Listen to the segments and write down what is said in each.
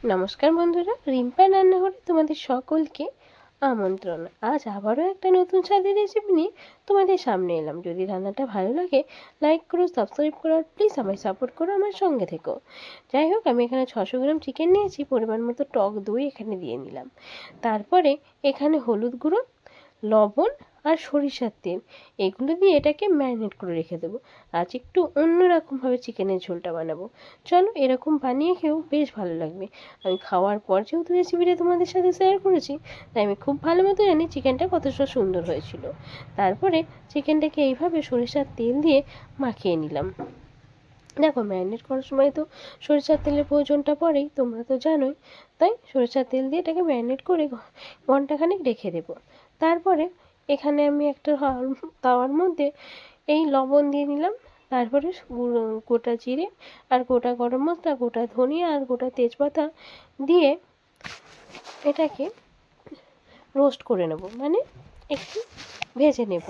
নমস্কার বন্ধুরা, রিম্পা রান্নাঘরে তোমাদের সকলকে আমন্ত্রণ। আজ আবারও একটা নতুন স্বাদের রেসিপি নিয়ে তোমাদের সামনে এলাম। যদি রান্নাটা ভালো লাগে লাইক করো, সাবস্ক্রাইব করো, আর প্লিজ আমায় সাপোর্ট করো, আমার সঙ্গে থেকো। যাই হোক, আমি এখানে 600 গ্রাম চিকেন নিয়েছি, পরিমাণ মতো টক দই এখানে দিয়ে নিলাম। তারপরে এখানে হলুদ গুঁড়ো, লবণ আর সরিষার তেল এগুলো দিয়ে এটাকে ম্যারিনেট করে রেখে দেবো। আজ একটু অন্যরকমভাবে চিকেনের ঝোলটা বানাবো। চলো, এরকম বানিয়ে খেয়েও বেশ ভালো লাগবে। আমি খাওয়ার পর যেহেতু রেসিপিটা তোমাদের সাথে শেয়ার করেছি, তাই আমি খুব ভালো মতো জানি চিকেনটা কতটা সুন্দর হয়েছিল। তারপরে চিকেনটাকে এইভাবে সরিষার তেল দিয়ে মাখিয়ে নিলাম। দেখো, ম্যারিনেট করার সময় তো সরিষার তেলের প্রয়োজনটা পড়েই, তোমরা তো জানোই। তাই সরিষার তেল দিয়ে এটাকে ম্যারিনেট করে ঘন্টাখানেক রেখে দেবো। তারপরে এখানে আমি একটা তাওয়ার মধ্যে এই লবণ দিয়ে নিলাম। তারপরে গোটা জিরে আর গোটা গরম মশলা, গোটা ধনিয়া আর গোটা তেজপাতা দিয়ে এটাকে রোস্ট করে নেব, মানে একটু ভেজে নেব।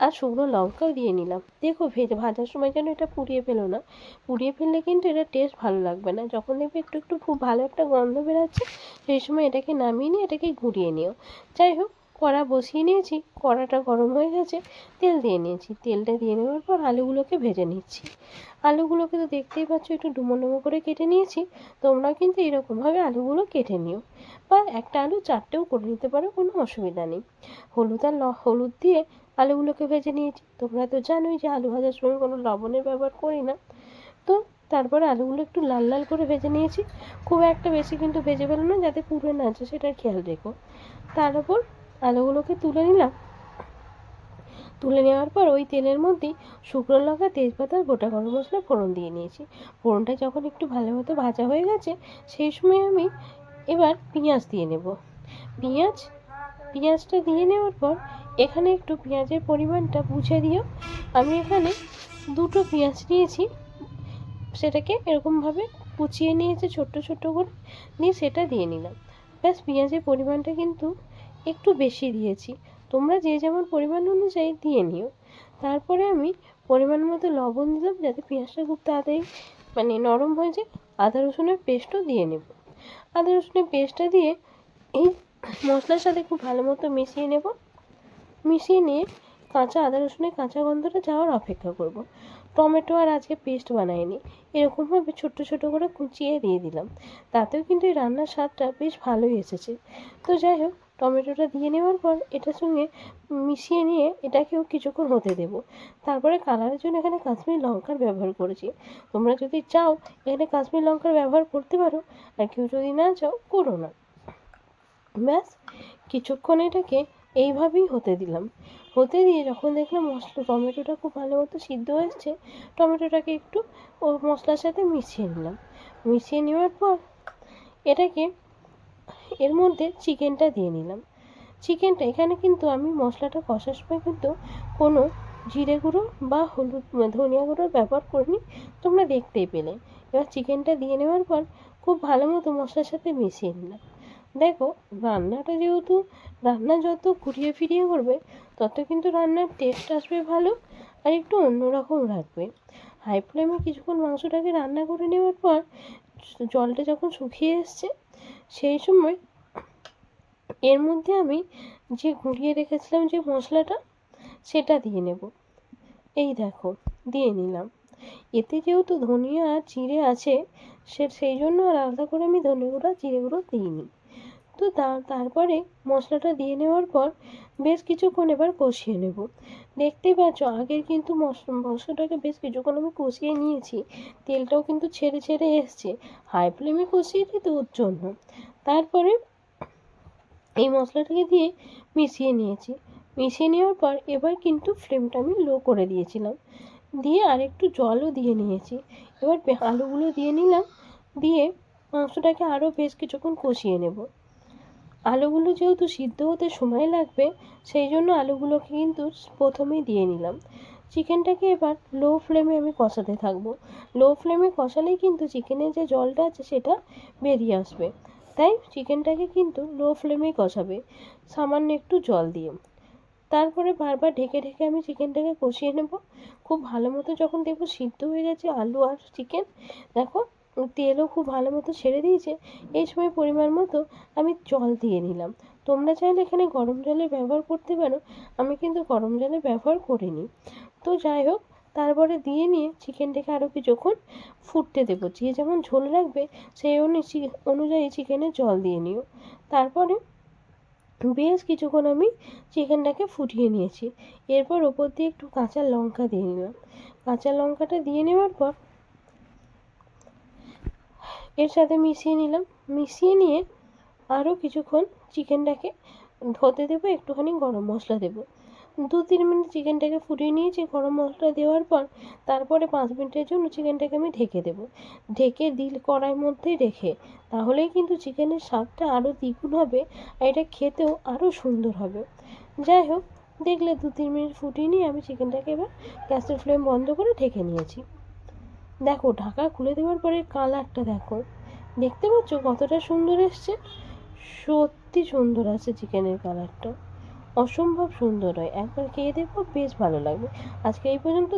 আর শুকনো লঙ্কাও দিয়ে নিলাম। দেখো, ভাজার সময় যেন এটা পুড়িয়ে ফেলো না। পুড়িয়ে ফেললে কিন্তু এটা টেস্ট ভালো লাগবে না। যখন দেখবে একটু একটু খুব ভালো একটা গন্ধ বেরাচ্ছে, সেই সময় এটাকে নামিয়ে নিয়ে এটাকে ঘুরিয়ে নিও। যাই হোক, কড়া বসিয়ে নিয়েছি, কড়াটা গরম হয়ে গেছে, তেল দিয়ে নিয়েছি। তেলটা দিয়ে নেওয়ার পর আলুগুলোকে ভেজে নিচ্ছি। আলুগুলোকে তো দেখতেই পাচ্ছ, একটু ডুমো ডুমো করে কেটে নিয়েছি। তোমরা কিন্তু এরকমভাবে আলুগুলো কেটে নিও, বা একটা আলু চারটেও করে নিতে পারো, কোনো অসুবিধা নেই। হলুদ দিয়ে আলুগুলোকে ভেজে নিয়েছি। তোমরা তো জানোই যে আলু ভাজার সময় কোনো লবণের ব্যবহার করি না। তো তারপরে আলুগুলো একটু লাল লাল করে ভেজে নিয়েছি। খুব একটা বেশি কিন্তু ভেজে ফেলো না, যাতে পুড়ে না যায়, সেটার খেয়াল রেখো। তার উপর আলুগুলোকে তুলে নিলাম। তুলে নেওয়ার পর ওই তেলের মধ্যেই শুকনো লঙ্কা, তেজপাতা আর গোটা গরম মশলা ফোড়ন দিয়ে নিয়েছি। ফোড়নটা যখন একটু ভালো মতো ভাজা হয়ে গেছে, সেই সময় আমি এবার পেঁয়াজ দিয়ে নেব। পেঁয়াজটা দিয়ে নেওয়ার পর এখানে একটু পেঁয়াজের পরিমাণটা বুঝে দিও। আমি এখানে দুটো পেঁয়াজ নিয়েছি, সেটাকে এরকমভাবে কুচিয়ে নিয়েছি ছোট্ট ছোট্ট করে, নিয়ে সেটা দিয়ে নিলাম। ব্যাস, পেঁয়াজের পরিমাণটা কিন্তু একটু বেশি দিয়েছি, তোমরা যে যেমন পরিমাণ অনুযায়ী দিয়ে নিও। তারপরে আমি পরিমাণ মতো লবণ দিলাম, যাতে পেঁয়াজটা খুব তাড়াতাড়ি নরম হয়ে যায়। আদা রসুনের পেস্টও দিয়ে নেব। আদা রসুনের পেস্টটা দিয়ে এই মশলার সাথে খুব ভালো মতো মিশিয়ে নেব। মিশিয়ে নিয়ে আদা রসুনের কাঁচা গন্ধটা যাওয়ার অপেক্ষা করব। টমেটো আর আজকে পেস্ট বানাইনি, এরকমভাবে ছোট্ট ছোট করে কুচিয়ে দিয়ে দিলাম। তাতেও কিন্তু এই রান্নার স্বাদটা বেশ ভালোই এসেছে। তো যাই হোক, টমেটোটা দিয়ে নেওয়ার পর এটার সঙ্গে মিশিয়ে নিয়ে এটাকেও কিছুক্ষণ হতে দেব। তারপরে কালারের জন্য এখানে কাশ্মীরি লঙ্কার ব্যবহার করেছি। তোমরা যদি চাও এখানে কাশ্মীরি লঙ্কার ব্যবহার করতে পারো, আর কেউ যদি না চাও করো না। ব্যাস, কিছুক্ষণ এটাকে এইভাবেই হতে দিলাম। হতে দিয়ে যখন দেখলাম টমেটোটা খুব ভালো মতো সিদ্ধ হয়েছে, টমেটোটাকে একটু ও মশলার সাথে মিশিয়ে নিলাম। মিশিয়ে নেওয়ার পর এটাকে এর মধ্যে চিকেনটা দিয়ে নিলাম। চিকেনটা এখানে কিন্তু আমি মশলাটা কষার সময় কিন্তু কোনো জিরে গুঁড়ো বা হলুদ ধনিয়া গুঁড়োর ব্যবহার করিনি, তোমরা দেখতেই পেলে। এবার চিকেনটা দিয়ে নেওয়ার পর খুব ভালো মতো মশলার সাথে মিশিয়ে নিলাম। দেখো, রান্না যত ঘুরিয়ে ফিরিয়ে করবে, তত কিন্তু রান্নার টেস্ট আসবে ভালো, আর একটু অন্যরকম লাগবে। হাই ফ্লেমে কিছুক্ষণ মাংসটাকে রান্না করে নেওয়ার পর জলটা যখন শুকিয়ে এসছে, সেই সময় এর মধ্যে আমি যে গুঁড়িয়ে রেখেছিলাম যে মশলাটা, সেটা দিয়ে নেব। এই দেখো, দিয়ে নিলাম। এতে যেহেতু ধনিয়া আর জিরে আছে, সেই জন্য আর আলাদা করে আমি ধনে গুঁড়ো জিরে গুঁড়ো দিইনি। তো তারপরে মশলাটা দিয়ে নেওয়ার পর বেশ কিছুক্ষণ এবার কষিয়ে নেব। দেখতেই পাচ্ছ, আগের কিন্তু মশলাটাকে বেশ কিছুক্ষণ আমি কষিয়ে নিয়েছি। তেলটাও কিন্তু ছেড়ে ছেড়ে এসছে। হাই ফ্লেমে কষিয়েছি তো ওর জন্য। তারপরে এই মশলাটাকে দিয়ে মিশিয়ে নিয়েছি। মিশিয়ে নেওয়ার পর এবার কিন্তু ফ্লেমটা আমি লো করে দিয়েছিলাম। দিয়ে আর একটু জলও দিয়ে নিয়েছি। এবার আলুগুলো দিয়ে নিলাম। দিয়ে মাংসটাকে আরও বেশ কিছুক্ষণ কষিয়ে নেব। আলুগুলো যেহেতু সিদ্ধ হতে সময় লাগবে, সেই জন্য আলুগুলোকে কিন্তু প্রথমেই দিয়ে নিলাম। চিকেনটাকে এবার লো ফ্লেমে আমি কষাতে থাকবো। লো ফ্লেমে কষালেই কিন্তু চিকেনের যে জলটা আছে সেটা বেরিয়ে আসবে। তাই চিকেনটাকে কিন্তু লো ফ্লেমেই কষাবে, সামান্য একটু জল দিয়ে। তারপরে বারবার ঢেকে ঢেকে আমি চিকেনটাকে কষিয়ে নেব। খুব ভালো মতো যখন দেখবো সিদ্ধ হয়ে গেছে আলু আর চিকেন, দেখো তেলও খুব ভালো মতো ছেড়ে দিয়েছে। এই সময় পরিমাণ মতো আমি জল দিয়ে নিলাম। তোমরা চাইলে এখানে গরম জলের ব্যবহার করতে পারো, আমি কিন্তু গরম জলের ব্যবহার করিনি। তো যাই হোক, তারপরে দিয়ে নিয়ে চিকেনটাকে আরও কিছুক্ষণ ফুটতে দেবো। যে যেমন ঝোল রাখবে সেই অনুযায়ী চিকেনে জল দিয়ে নিও। তারপরে বেশ কিছুক্ষণ আমি চিকেনটাকে ফুটিয়ে নিয়েছি। এরপর ওপর দিয়ে একটু কাঁচা লঙ্কা দিয়ে নিলাম। কাঁচা লঙ্কাটা দিয়ে নেওয়ার পর এর সাথে মিশিয়ে নিলাম। মিশিয়ে নিয়ে আরও কিছুক্ষণ চিকেনটাকে হতে দেবো। একটুখানি গরম মশলা দেবো। 2-3 মিনিট চিকেনটাকে ফুটিয়ে নিয়েছি গরম মশলা দেওয়ার পর। তারপরে 5 মিনিটের জন্য চিকেনটাকে আমি ঢেকে দেবো। ঢেকে কড়াইয়ের মধ্যেই রেখে, তাহলেই কিন্তু চিকেনের স্বাদটা আরও দ্বিগুণ হবে, আর এটা খেতেও আরও সুন্দর হবে। যাই হোক, দেখলে 2-3 মিনিট ফুটিয়ে নিয়ে আমি চিকেনটাকে এবার গ্যাসের ফ্লেম বন্ধ করে ঢেকে নিয়েছি। দেখো, ঢাকা খুলে দেওয়ার পরে কালারটা দেখো, দেখতে পাচ্ছ কতটা সুন্দর এসছে। সত্যি সুন্দর আছে চিকেনের কালারটা, অসম্ভব সুন্দর হয়। একবার খেয়ে দেখো, বেশ ভালো লাগবে। আজকে এই পর্যন্ত।